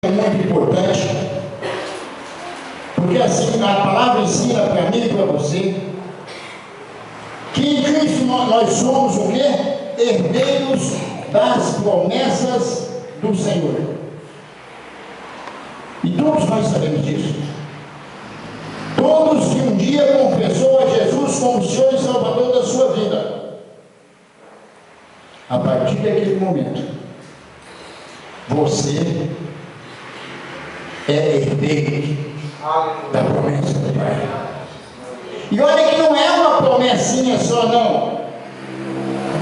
muito importante, porque assim a palavra ensina para mim e para você que em Cristo nós somos o quê? Herdeiros das promessas do Senhor. E todos nós sabemos disso. Todos que um dia confessou a Jesus como Senhor e Salvador da sua vida, a partir daquele momento, você é herdeiro da promessa do Pai. E olha que não é uma promessinha só, não.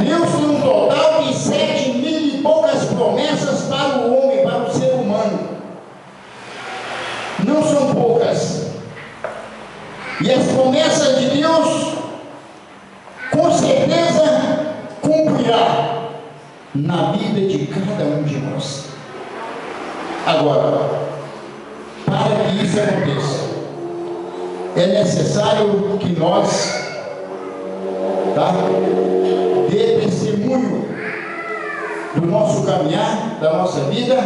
Deus tem um total de 7.000 e poucas promessas para o homem, para o ser humano. Não são poucas. E as promessas de Deus, com certeza, cumprirá na vida de cada um de nós. Agora, para que isso aconteça, é necessário que nós dê testemunho do nosso caminhar, da nossa vida,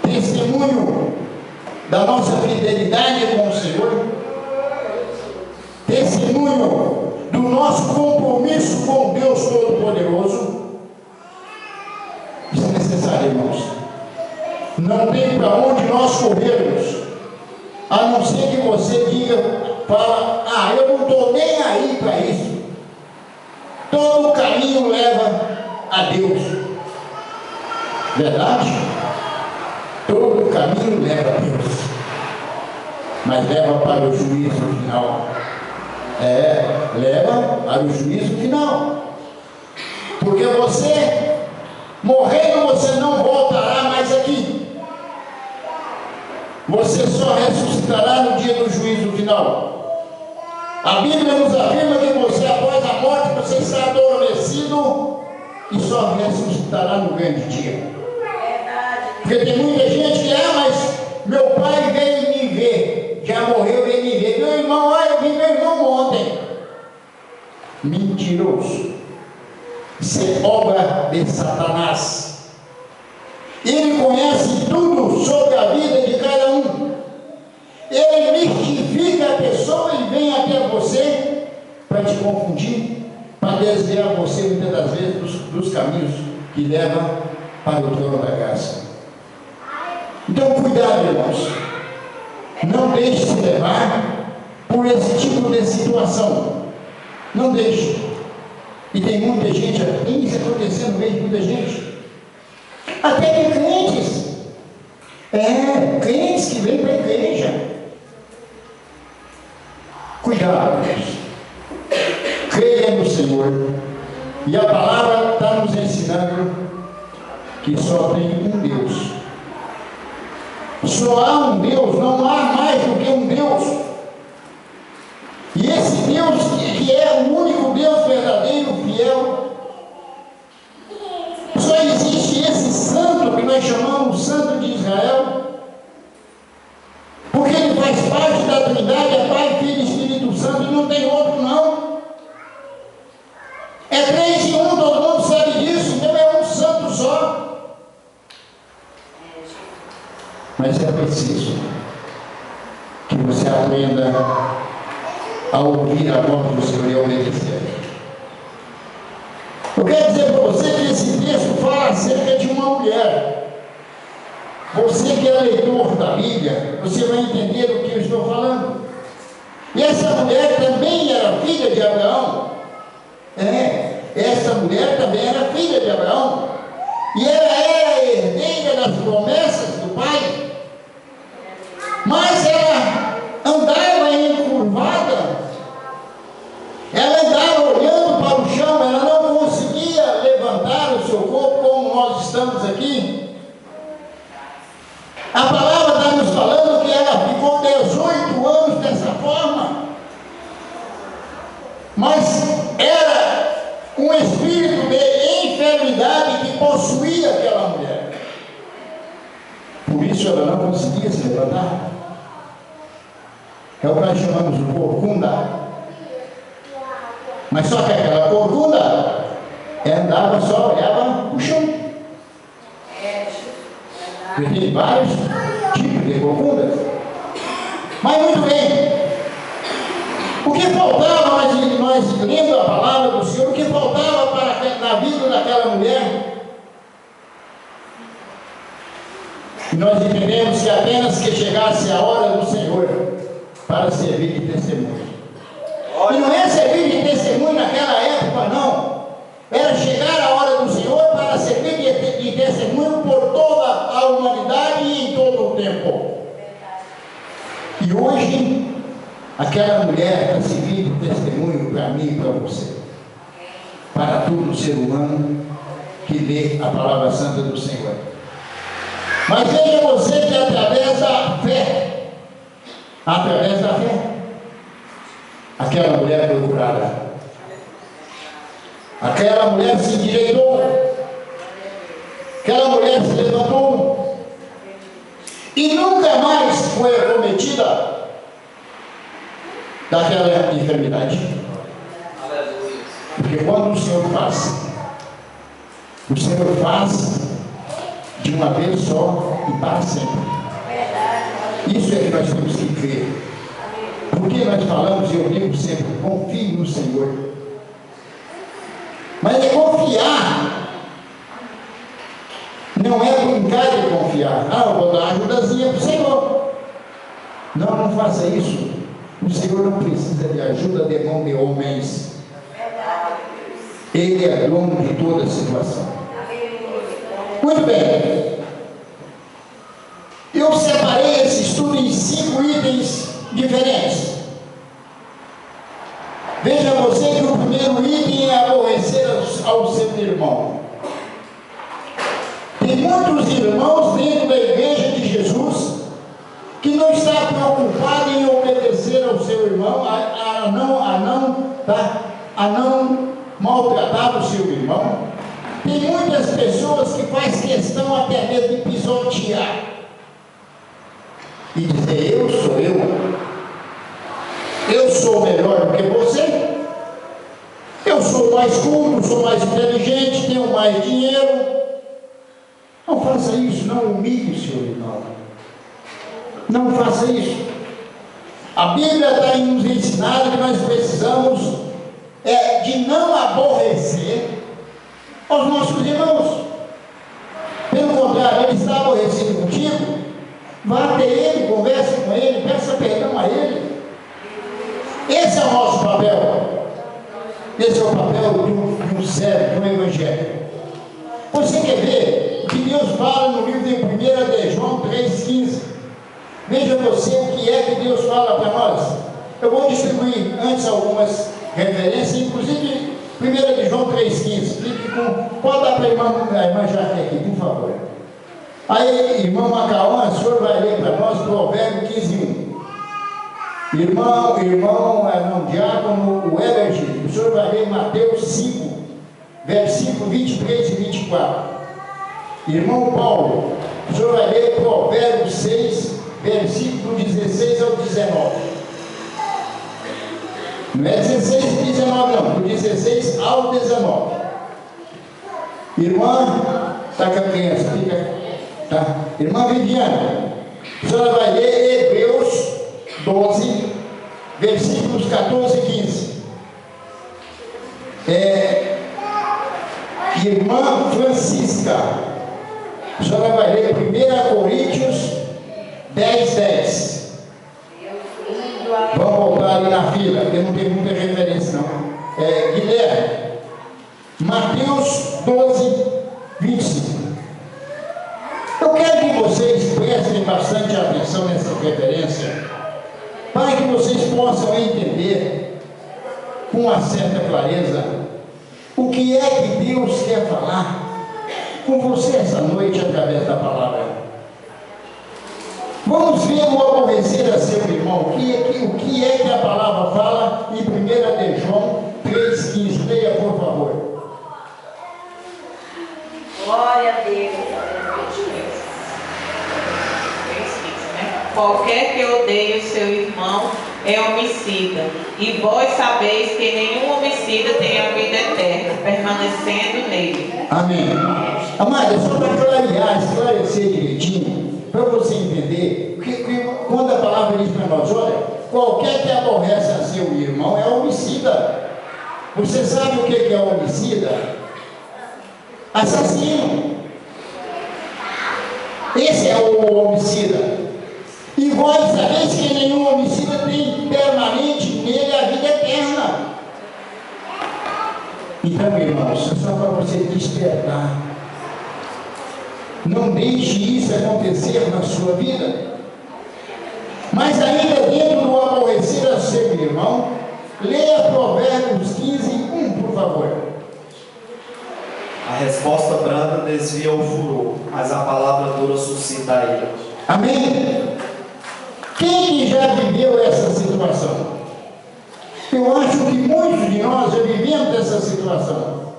testemunho da nossa fidelidade com o Senhor, testemunho do nosso compromisso com Deus Todo-Poderoso. Isso é necessário, irmãos. Não tem para onde nós corrermos, a não ser que você fala, eu não estou nem aí para isso. Todo caminho leva a Deus. Verdade? Todo caminho leva a Deus, mas leva para o juízo final. Leva para o juízo final. Porque você, morrendo, você não voltará mais aqui. Você só ressuscitará no dia do juízo final. A Bíblia nos afirma que você, após a morte, você está adormecido e só ressuscitará no grande dia. Porque tem muita gente que, mas meu pai veio me ver, já morreu, veio me ver. Meu irmão, eu vi meu irmão ontem. Mentiroso. Isso é obra de Satanás. Ele conhece tudo sobre a vida de cada um. Ele mistifica a pessoa e vem até você para te confundir, para desviar você muitas das vezes dos caminhos que levam para o trono da graça. Então, cuidado, irmãos. Não deixe se levar por esse tipo de situação. Não deixe. E tem muita gente, tem isso acontecendo no meio de muita gente. Até de crentes. Crentes que vêm para a igreja. Cuidado, irmãos. Creia no Senhor. E a palavra está nos ensinando que só tem um Deus. Só há um Deus, não há mais do que um Deus. E esse Deus, que é o único Deus verdadeiro, fiel, só existe esse santo que nós chamamos Santo de Israel, porque ele faz parte da Trindade, é Pai, Filho e Espírito Santo, e não tem outro não. É 3 em 1, todo mundo sabe disso, então é um santo só. Mas é preciso que você aprenda a ouvir a voz do Senhor e a obedecer. Eu quero dizer para você que esse texto fala acerca de uma mulher. Você que é leitor da Bíblia, você vai entender do que eu estou falando. E essa mulher também era filha de Abraão. Essa mulher também era filha de Abraão. E ela era herdeira das promessas do Pai. Mas ela andava encurvada, ela andava olhando para o chão, ela não conseguia levantar o seu corpo como nós estamos aqui. A palavra está nos falando que ela ficou 18 anos dessa forma, mas era um espírito de enfermidade que possuía aquela mulher. Por isso ela não conseguia se levantar. É o que nós chamamos de corcunda. Mas só que aquela corcunda andava só, olhava o chão. Tem vários tipos de corcundas. Mas muito bem. O que faltava, nós lendo a palavra do Senhor, o que faltava na vida daquela mulher? E nós entendemos que apenas que chegasse a hora do Senhor para servir de testemunho. E não é servir de testemunho naquela época, não. Era chegar a hora do Senhor para servir de testemunho por toda a humanidade e em todo o tempo. E hoje, aquela mulher está servindo de testemunho para mim e para você. Para todo ser humano que lê a palavra santa do Senhor. Mas veja você que através da fé, aquela mulher foi curada. Aquela mulher se endireitou. Aquela mulher se levantou. E nunca mais foi acometida daquela enfermidade. Porque quando o Senhor faz de uma vez só e para sempre. Isso é que nós temos que crer. Porque nós falamos, e eu digo sempre, confie no Senhor. Mas é confiar. Não é brincar de confiar. Eu vou dar uma ajudazinha para o Senhor. Não faça isso. O Senhor não precisa de ajuda de mão de homens. Ele é dono de toda a situação. Muito bem. Eu separei esse estudo em 5 itens diferentes. Veja você que o primeiro item é aborrecer ao seu irmão. Tem muitos irmãos dentro da igreja de Jesus que não está preocupado em obedecer ao seu irmão, a não maltratar o seu irmão. Tem muitas pessoas que faz questão até mesmo de pisotear e dizer: eu sou melhor do que você, eu sou mais culto, sou mais inteligente, tenho mais dinheiro. Não faça isso, não humilhe o seu irmão. Não faça isso. A Bíblia está nos ensinando que nós precisamos de não aborrecer aos nossos irmãos. Pelo contrário, ele está aborrecido contigo, vá até ele, converse com ele, peça perdão a ele. Esse é o nosso papel. Esse é o papel de um servo, de um evangelho. Você quer ver o que Deus fala no livro de 1 de João 3,15? Veja você o que é que Deus fala para nós. Eu vou distribuir antes algumas referências, inclusive 1 de João 3,15. Pode dar para a irmã Jaque aqui, por favor. Aí, irmão Macauã, o senhor vai ler para nós Provérbio 15:1. Irmão diácono Weberg, o senhor vai ler Mateus 5, versículo 23 e 24. Irmão Paulo, o senhor vai ler Provérbio 6, versículo 16 ao 19. Não é 16 e 19 não, do 16 ao 19. Irmã, está com a criança, fica, tá? Irmã Viviana, a senhora vai ler Hebreus 12, versículos 14 e 15. Irmã Francisca, a senhora vai ler 1 Coríntios 10:10. Vamos voltar ali na fila, porque não tem muita referência não. Guilherme, Mateus 12:25. Eu quero que vocês prestem bastante atenção nessa referência, para que vocês possam entender com uma certa clareza o que é que Deus quer falar com você essa noite através da palavra. Vamos ver o aborrecer a seu irmão. O que é que a palavra fala em 1 de João 3,15? Leia, por favor. Glória a Deus. Qualquer que odeie o seu irmão é homicida, e vós sabeis que nenhum homicida tem a vida eterna, permanecendo nele. Amém. Amada, só para clarear, esclarecer direitinho, para você entender, porque quando a palavra diz para nós, olha, qualquer que aborrece a seu irmão é homicida. Você sabe o que é homicida? Assassino. Esse é o homicida. E vós sabeis que nenhum homicida tem permanente nele a vida eterna. Então, irmãos, é só para você despertar. Não deixe isso acontecer na sua vida. Mas ainda dentro do aborrecer a seu irmão, leia Provérbios 15:1, por favor. A resposta branda desvia o furor, mas a palavra dura suscita a ira. Amém? Quem que já viveu essa situação? Eu acho que muitos de nós já vivemos essa situação.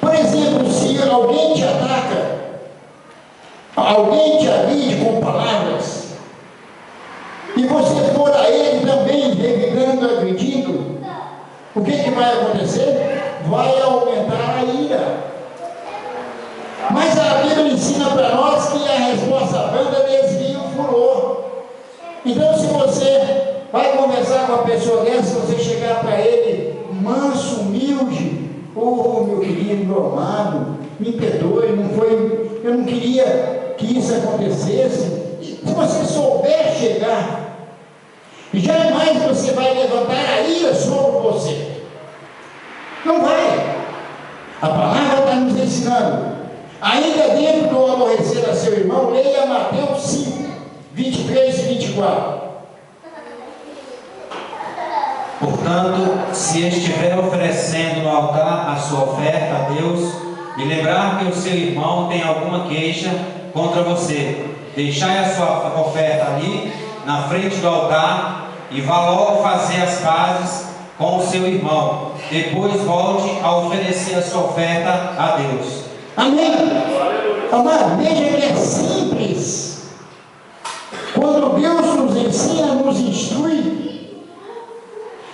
Por exemplo, se alguém te ataca, alguém te agride com palavras, e você for a ele também revidando, agredindo, o que vai acontecer? Vai aumentar a ira. Mas a Bíblia ensina para nós que a resposta branda desvia o furor. Então, se você vai conversar com a pessoa dessa, você chegar para ele manso, humilde, meu querido, meu amado, me perdoe, eu não queria que isso acontecesse. Se você souber chegar, jamais você vai levantar a ira sobre você. Não vai. A palavra está nos ensinando. Ainda dentro do aborrecer a seu irmão, leia Mateus 5:23 e 24. Portanto, se estiver oferecendo no altar a sua oferta a Deus, e lembrar que o seu irmão tem alguma queixa contra você, deixai a sua oferta ali, na frente do altar, e vá logo fazer as pazes com o seu irmão. Depois volte a oferecer a sua oferta a Deus. Amém? Amado, veja que é simples. Quando Deus nos ensina, nos instrui,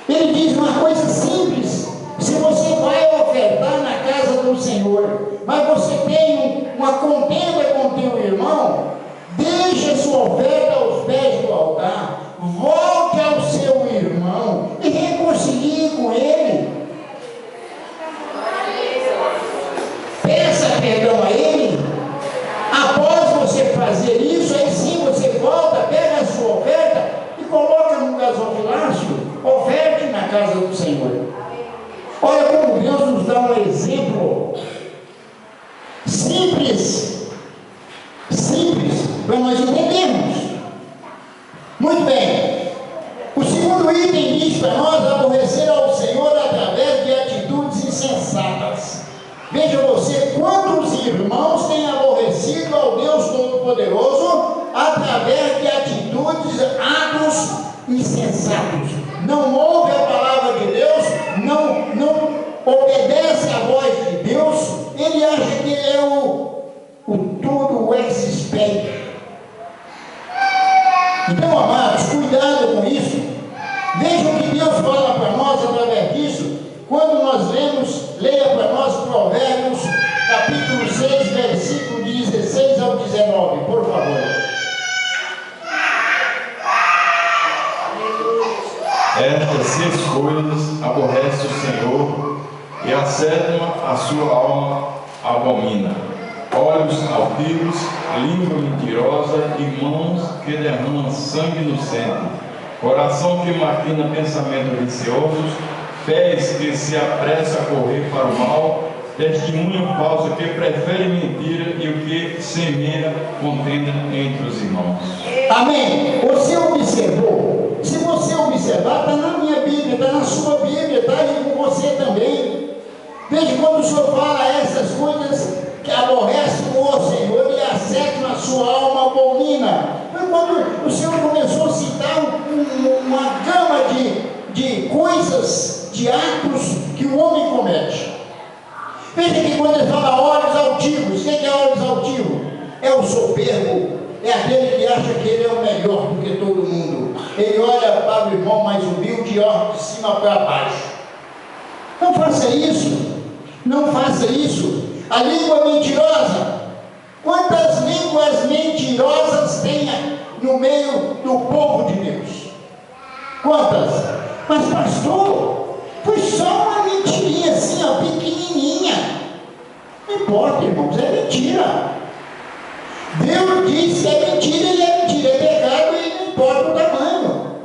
Ele diz uma coisa simples. Se você vai ofertar na casa do Senhor, mas você tem uma contenda com o teu irmão, deixe a sua oferta aos pés do altar, volte ao seu irmão e reconcilie com ele. Peça perdão a ele. Após você fazer isso, aí sim você volta, pega a sua oferta e coloca no gasofilácio, oferte na casa do Senhor. Olha como Deus nos dá um exemplo simples, para nós entendermos. Muito bem. O segundo item diz para nós aborrecer ao Senhor através de atitudes insensatas. Veja você, quantos irmãos têm aborrecido ao Deus Todo-Poderoso através de atitudes, atos insensatos. Não ouve a palavra de Deus, não obedece à voz de Deus, ele acha que ele é o todo o expert. Então, amados, cuidado com isso. Veja o que Deus fala para nós através disso, quando nós leia para nós Provérbios, capítulo 6, versículo 16 ao 19, por favor. Estas 6 coisas aborrece o Senhor, e a 7ª a sua alma abomina: olhos altivos, língua mentirosa e mãos que derramam sangue inocente, coração que maquina pensamentos viciosos, pés que se apressa a correr para o mal, testemunho falso que prefere mentira e o que semeia contenda entre os irmãos. Amém. Você observou? Se você observar, está na minha Bíblia, está na sua Bíblia, está aí com você também. Veja quando o Senhor fala essas coisas que aborrecem o Senhor e a 7ª a sua alma abomina. Foi quando o Senhor começou a citar uma gama de coisas, de atos que o homem comete. Veja que quando ele fala olhos altivos, o que é olhos altivos? É o soberbo, é aquele que acha que ele é o melhor do que todo mundo. Ele olha para o irmão mais humilde e olha de cima para baixo. Não faça isso. Não faça isso. A língua mentirosa. Quantas línguas mentirosas tem no meio do povo de Deus? Quantas? Mas pastor, foi só uma mentirinha assim, ó, pequenininha. Não importa, irmãos, é mentira. Deus diz que é mentira e é mentira, é pecado e não importa o tamanho.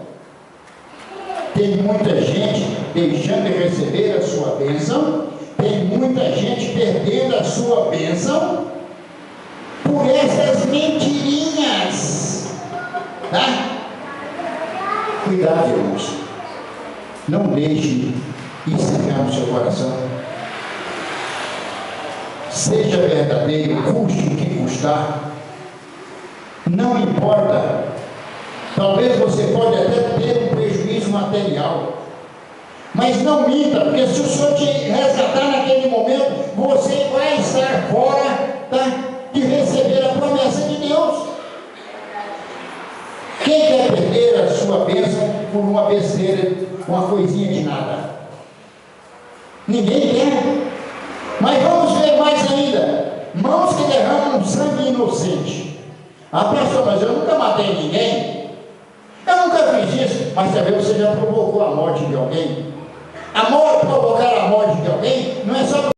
Tem muita gente deixando de receber a sua bênção, tem muita gente perdendo a sua bênção por essas mentirinhas, tá? Cuidado, irmãos, não deixe isso entrar no seu coração. Seja verdadeiro, custe o que custar. Não importa. Talvez você pode até ter um prejuízo material, mas não minta, porque se o Senhor te resgatar naquele momento, você vai estar fora, tá, de receber a promessa de Deus. Quem quer perder a sua bênção por uma besteira, uma coisinha de nada? Ninguém quer. Mas vamos ver mais ainda. Mãos que derramam sangue inocente. Ah, pastor, mas eu nunca matei ninguém. Eu nunca fiz isso. Mas talvez você já provocou a morte de alguém. Provocar a morte de alguém não é só...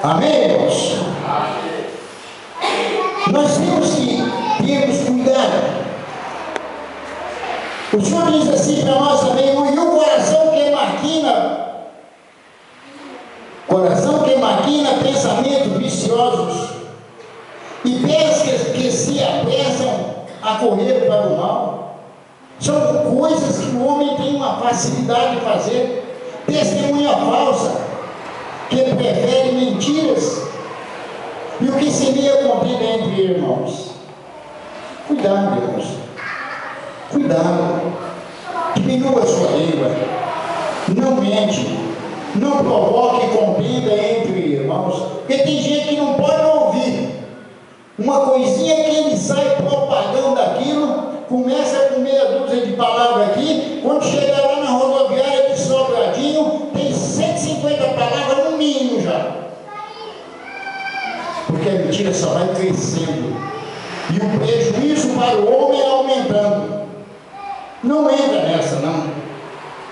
Amém, irmãos? Nós temos que termos cuidado. O Senhor diz assim para nós também: e o coração que maquina pensamentos viciosos e pés que se apressam a correr para o mal. São coisas que o homem tem uma facilidade de fazer. Testemunha falsa, que prefere mentiras, e o que seria contida entre irmãos. Cuidado, irmãos. Cuidado. Diminua a sua língua. Não mente. Não provoque contenda entre irmãos. Porque tem gente que não pode ouvir uma coisinha que ele sai propagando aquilo, começa com meia dúzia de palavras aqui, quando chega lá na rodoviária de Sobradinho, tem 150 palavras no mínimo já. Porque a mentira só vai crescendo e o prejuízo para o homem é aumentando. Não entra nessa, não.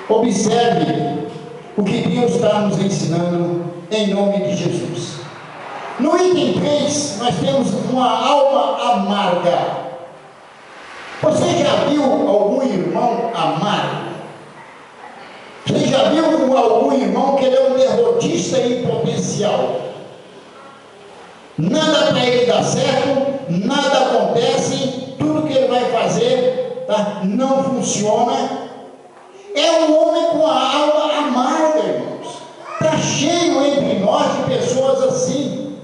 Observe o que Deus está nos ensinando em nome de Jesus. No item 3, nós temos uma alma amarga. Você já viu algum irmão amargo? Você já viu algum irmão que ele é um derrotista em potencial? Nada para ele dar certo, nada acontece, tudo que ele vai fazer, tá, não funciona. É um homem com a alma amarga, irmãos. Está cheio entre nós de pessoas assim,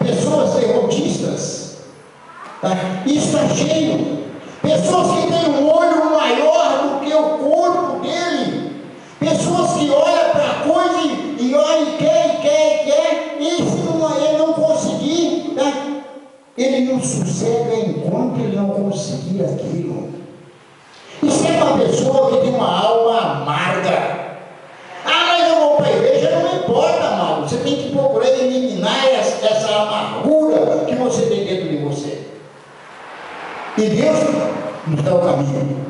pessoas derrotistas, tá? Isso está cheio. Pessoas que têm um olho maior do que o corpo dele. Pessoas que olham para a coisa e olham e quer. E se ele não conseguir, tá? Ele não sossega enquanto ele não conseguir aquilo. Isso é uma pessoa que tem uma alma amarga. Ah, mas eu vou para a igreja, não importa, amado. Você tem que procurar eliminar essa amargura que você tem dentro de você. E Deus nos dá o caminho.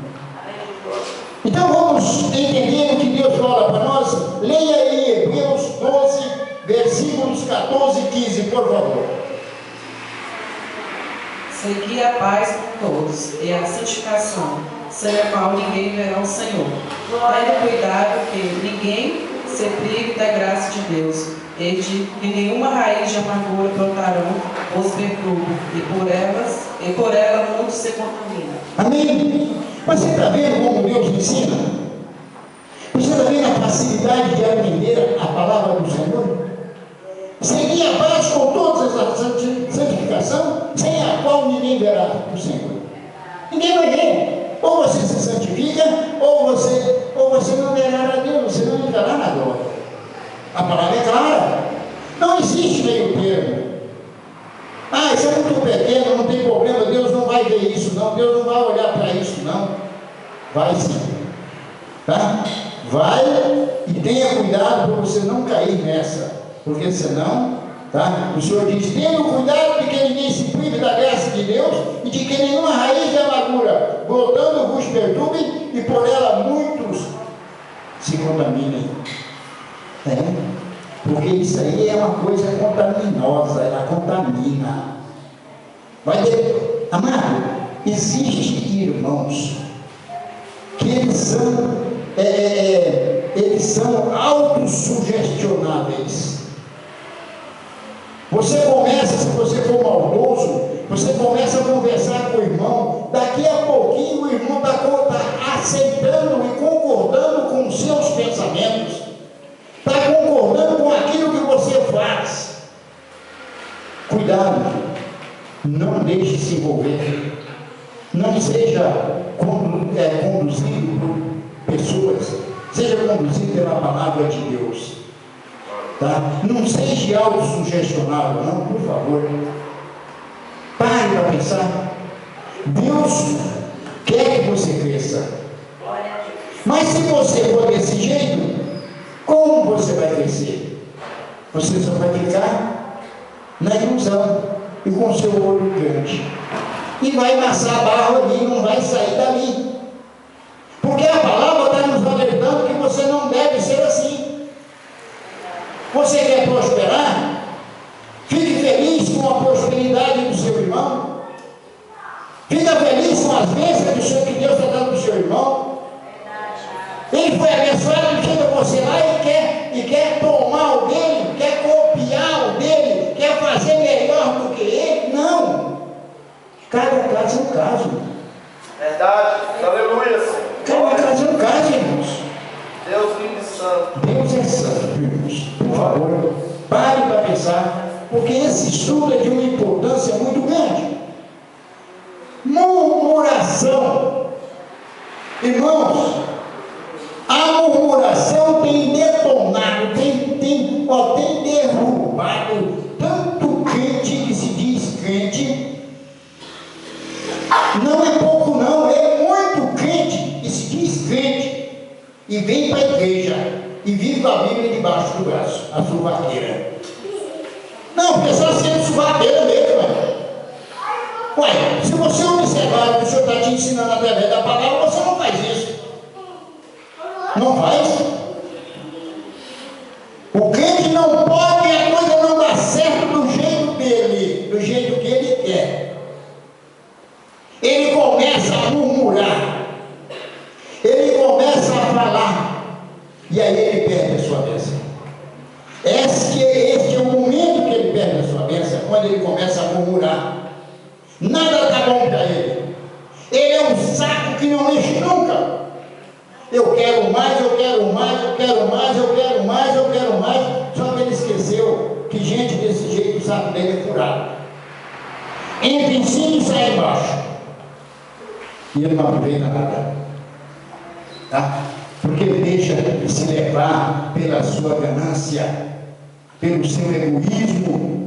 Então vamos entender o que Deus fala para nós. Leia aí Hebreus 12, versículos 14 e 15, por favor. Segui a paz com todos e a santificação, sem a qual ninguém verá o Senhor. Tendo cuidado que ninguém se prive da graça de Deus, e de que nenhuma raiz de amargura brotarão os verdugos, e por ela muitos se contaminam. Amém? Mas você está vendo como Deus ensina? Você está vendo a facilidade de aprender a palavra do Senhor? Segui a paz com todas as santificação, sem a qual ninguém verá o Senhor. Ninguém vai ver. Ou você se santifica, ou você não verá a Deus, você não entrará na glória. A palavra é clara. Não existe meio termo. Ah, isso é muito pequeno, não tem problema. Vai sim, tá? Vai e tenha cuidado para você não cair nessa, porque senão, tá? O Senhor diz: tenha cuidado de que ninguém se prive da graça de Deus e de que nenhuma raiz de amargura brotando vos perturbe e por ela muitos se contaminem. Porque isso aí é uma coisa contaminosa, ela contamina. Amado, existem irmãos que eles são autossugestionáveis. Você começa, se você for maldoso, você começa a conversar com o irmão, daqui a pouquinho o irmão está aceitando e concordando com os seus pensamentos, está concordando com aquilo que você faz. Cuidado, não deixe se envolver, não seja conduzido por pessoas, seja conduzido pela palavra de Deus, tá? Não seja autossugestionável, não, por favor. Pare para pensar. Deus quer que você cresça, mas se você for desse jeito, como você vai crescer? Você só vai ficar na ilusão e com seu olho grande, e vai amassar a barra ali, não vai sair dali, porque a palavra está nos alertando que você não deve ser assim. Você quer prosperar? Fique feliz com a prosperidade do seu irmão, fica feliz com as bênçãos que Deus está dando para o seu irmão. Ele foi abençoado, chega você lá e quer tomar o dele, quer copiar o dele, quer fazer melhor do que ele. Não! Cada caso é um caso. Verdade, aleluia. Cada caso é um caso, irmãos. Deus lindo e santo. Deus é santo, irmãos. Por favor, pare para pensar, porque esse estudo é de uma importância muito grande. Murmuração. Irmãos, a murmuração tem detonado, tem derrubado tanto crente que se diz crente. Não é pouco não, é muito crente que se diz crente e vem para a igreja e vive com a Bíblia debaixo do braço, a suvaqueira. Não, porque só sendo suvaqueira mesmo. Ué, se você observar o que o Senhor está te ensinando através da palavra, você não faz isso. Não faz? O crente não pode, a coisa não dá certo do jeito dele, do jeito que ele quer. Ele começa a murmurar, ele começa a falar, e aí ele perde a sua bênção. Este é o momento que ele perde a sua bênção, quando ele começa a murmurar. Nada está bom para ele. Ele é um saco que não enche nunca. Eu quero mais, eu quero mais, eu quero mais, eu quero mais, eu quero mais. Só que ele esqueceu que gente desse jeito, o saco dele é furado. Entra em cima e sai embaixo. E ele não aproveita nada. Tá? Porque ele deixa de se levar pela sua ganância, pelo seu egoísmo.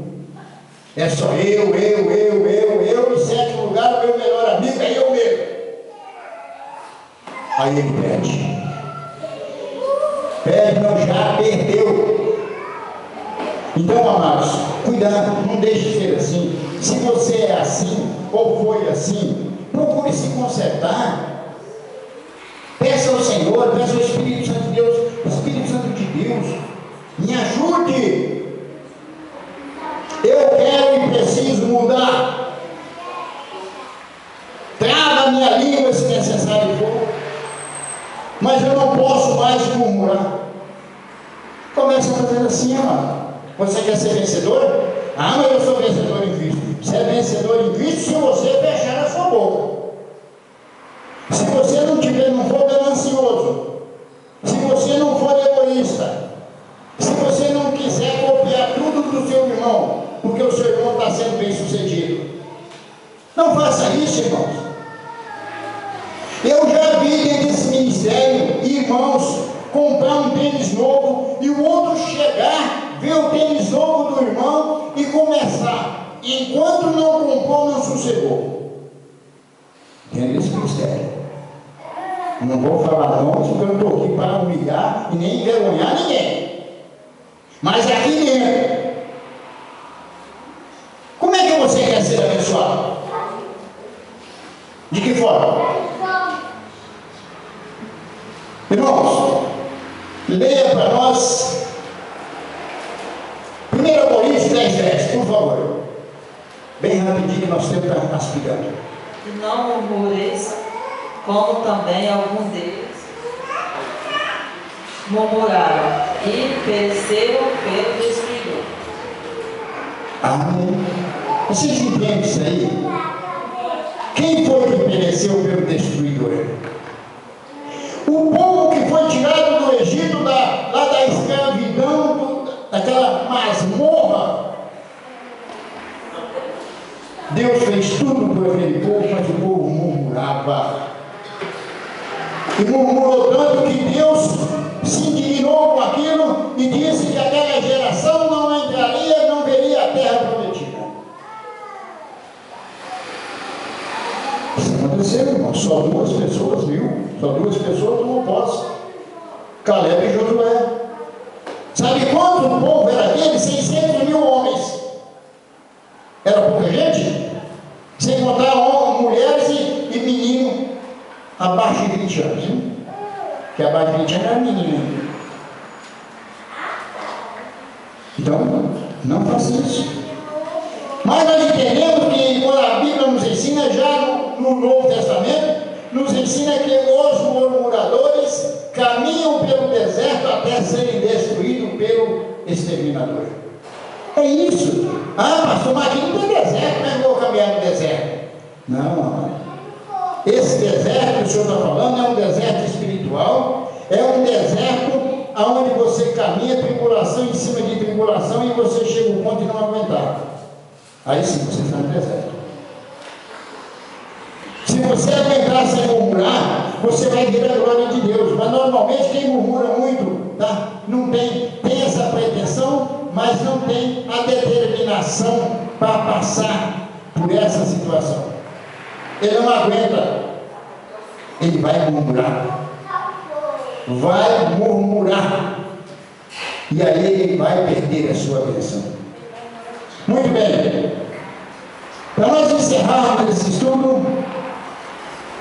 É só eu, em sétimo lugar, o meu melhor amigo é eu mesmo. Aí ele perde. Perde, não, já perdeu. Então, amados, cuidado, não deixe de ser assim. Se você é assim, ou foi assim, procure se consertar. Peça ao Senhor, peça ao Espírito Santo de Deus, Espírito Santo de Deus, me ajude. Eu quero e preciso mudar. Trava a minha língua se necessário for, mas eu não posso mais murmurar. Começa fazendo assim, amado. Você quer ser vencedor? Ah, mas eu sou vencedor em Cristo. Você é vencedor em Cristo se você fechar a sua boca. Se você não for ganancioso, se você não for egoísta, se você não quiser copiar tudo do seu irmão, porque o seu irmão está sendo bem sucedido, não faça isso, irmãos. Eu já vi dentro desse ministério irmãos comprar um tênis novo e o outro chegar, ver o tênis novo do irmão e começar. Enquanto não comprou, não sossegou. Dentro desse ministério. Não vou falar nomes, porque eu não estou aqui para humilhar e nem envergonhar ninguém. Mas aqui dentro, como é que você quer ser abençoado? De que forma? Irmãos, leia para nós 1 Coríntios 10:10, por favor. Bem rapidinho, nós temos que estar aspirando. E não murmureis, como também alguns deles murmuraram e pereceram pelo destruidor. Amém. Vocês entendem isso aí? Quem foi que pereceu pelo destruidor? O povo que foi tirado do Egito, lá da escravidão, daquela masmorra. Deus fez tudo por aquele povo, mas o povo murmurava. E murmurou tanto que Deus se indignou com aquilo e disse que aquela geração não entraria, não veria a terra prometida. Isso aconteceu, irmão. Só 2 pessoas, viu? Só 2 pessoas tomou posse. Caleb e Josué. Sabe quanto o povo era aquele? 600.000 homens. Era pouca gente? Sem contar mulheres e menino abaixo de 20 anos, hein? Que abaixo de 20 anos era menino. Então, não faça isso. Mas nós entendemos que quando a Bíblia nos ensina, já no Novo Testamento, nos ensina que os murmuradores caminham pelo deserto até serem destruídos pelo exterminador. É isso. Ah, pastor, mas aqui não tem deserto, como é que eu vou caminhar no deserto? Não. Esse deserto que o senhor está falando é um deserto espiritual, é um deserto onde você caminha tribulação em cima de tribulação e você chega ao ponto de não aguentar. Aí sim você está no deserto. Se você aguentar sem murmurar, você vai ver a glória de Deus. Mas normalmente quem murmura muito, tá? Não tem essa pretensão, mas não tem a determinação para passar por essa situação. Ele não aguenta, ele vai murmurar. Vai murmurar. E aí ele vai perder a sua bênção. Muito bem. Para nós encerrarmos esse estudo,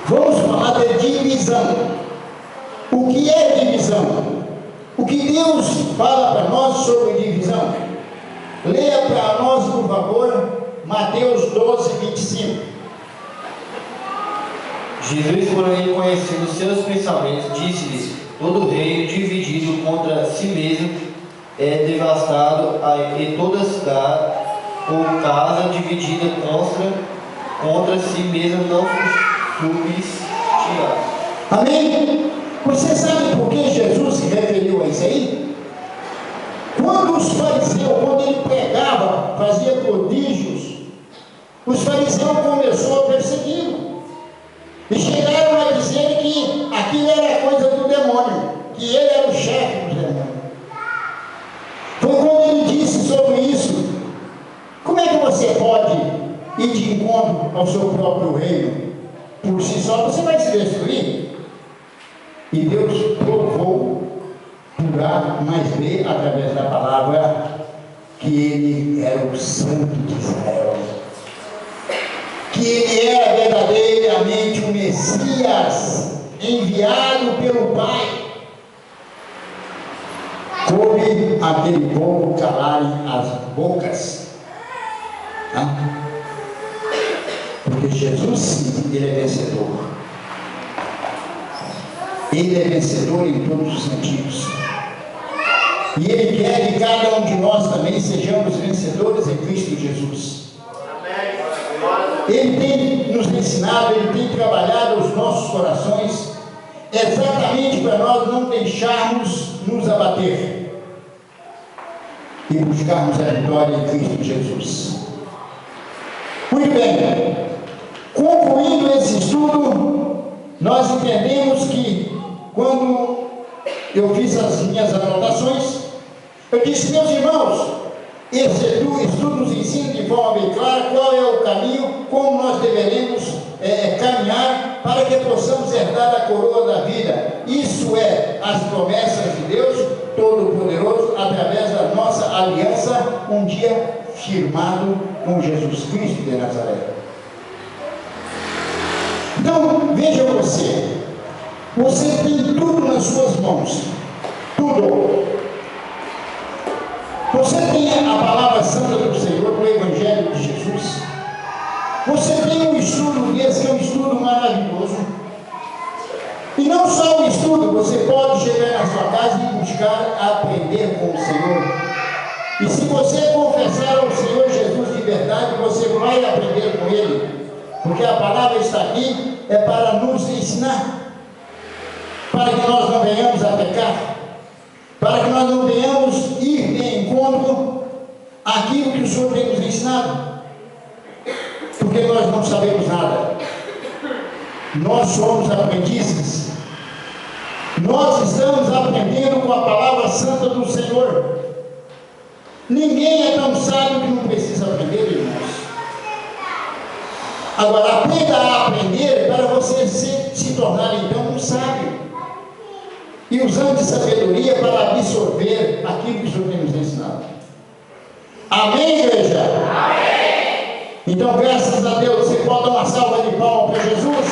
vamos falar de divisão. O que é divisão? O que Deus fala para nós sobre divisão? Leia para nós, por favor, Mateus 12:25. Jesus, porém, conhecendo seus pensamentos, disse-lhes: todo reino dividido contra si mesmo é devastado, e toda cidade ou casa dividida contra si mesma não subsistirá. Amém? Você sabe por que Jesus se referiu a isso aí? Quando os fariseus, quando ele pregava, fazia prodígios, os fariseus começaram a persegui-lo. E chegaram a dizer que aquilo era coisa do demônio, que ele era o chefe do demônio. Foi quando ele disse sobre isso: como é que você pode ir de encontro ao seu próprio reino? Por si só você vai se destruir. E Deus provou por A mais B, através da palavra, que ele era o Santo de Israel, que ele era verdadeiramente o Messias enviado pelo Pai. Coube aquele povo calarem as bocas, porque Jesus, sim, ele é vencedor. Ele é vencedor em todos os sentidos. E ele quer que cada um de nós também sejamos vencedores em Cristo Jesus. Ele tem nos ensinado, ele tem trabalhado os nossos corações exatamente para nós não deixarmos nos abater e buscarmos a vitória em Cristo Jesus. Muito bem, concluindo esse estudo, nós entendemos que quando eu fiz as minhas anotações, eu disse: meus irmãos, esse estudo nos ensina de forma bem clara qual é o caminho, como nós deveremos caminhar para para que possamos herdar a coroa da vida. Isso é, as promessas de Deus Todo-Poderoso, através da nossa aliança, um dia firmado com Jesus Cristo de Nazaré. Então, veja você tem tudo nas suas mãos, tudo. Você tem a palavra santa do Senhor, o Evangelho de Jesus. Você tem um estudo desse, que é um estudo maravilhoso. E não só o estudo, você pode chegar na sua casa e buscar aprender com o Senhor. E se você confessar ao Senhor Jesus de verdade, você vai aprender com Ele. Porque a palavra está aqui, é para nos ensinar. Para que nós não venhamos a pecar. Para que nós não venhamos ir de encontro àquilo que o Senhor tem nos ensinado. Porque nós não sabemos nada. Nós somos aprendizes. Nós estamos aprendendo com a palavra santa do Senhor. Ninguém é tão sábio que não precisa aprender, irmãos. Agora, aprenda a aprender para você se tornar então um sábio. E usando de sabedoria para absorver aquilo que o Senhor tem nos ensinado. Amém, igreja? Amém! Então, graças a Deus, você pode dar uma salva de palmas para Jesus?